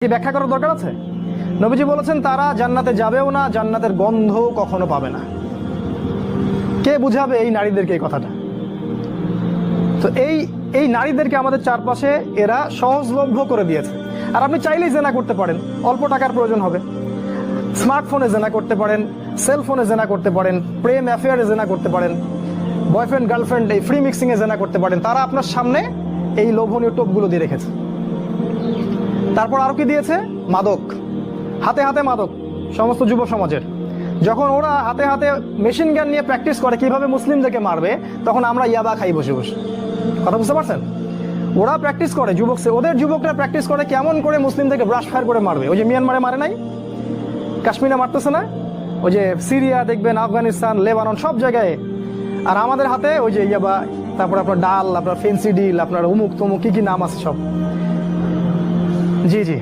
কি ব্যাখ্যা করার দরকার আছে? নবীজি বলেছেন তারা জান্নাতে যাবেও না, জান্নাতের গন্ধ কখনো পাবে না। কে বুঝাবে এই নারীদেরকে এই কথাটা? তো এই নারীদেরকে আমাদের চারপাশে এরা সহজলভ্য করে দিয়েছে। আর আপনি চাইলেই জেনা করতে পারেন, অল্প টাকার প্রয়োজন হবে। স্মার্টফোনে জেনা করতে পারেন, সেলফোনে জেনা করতে পারেন, প্রেম অ্যাফেয়ারে জেনা করতে পারেন, বয়ফ্রেন্ড গার্লফ্রেন্ড এই ফ্রি মিক্সিংয়ে জেনা করতে পারেন। তারা আপনার সামনে এই লোভনীয় টোপগুলো দিয়ে রেখেছে। তারপর আরো কি দিয়েছে? মাদক, হাতে হাতে মাদক সমস্ত যুব সমাজের। যখন ওরা হাতে হাতে মেশিন গান নিয়ে প্র্যাকটিস করে কিভাবে মুসলিমদেরকে মারবে, তখন আমরা ইয়াবা খাই বসে বসে। কথা বুঝতে পারছেন? ওরা প্র্যাকটিস করে, ওদের যুবকরা প্র্যাকটিস করে কেমন করে মুসলিমদেরকে ব্রাশ ফায়ার করে মারবে। ওই যে মিয়ানমারে মারে নাই, কাশ্মীরে মারতেছে না, ওই যে সিরিয়া দেখবেন, আফগানিস্তান, লেবানন, সব জায়গায়। আর আমাদের হাতে ওই যে ইয়াবা, তারপর আপনার ডাল, আপনার ফেন্সি ডিল, আপনার উমুক তমুক কি কি নাম আছে সব। জি জি।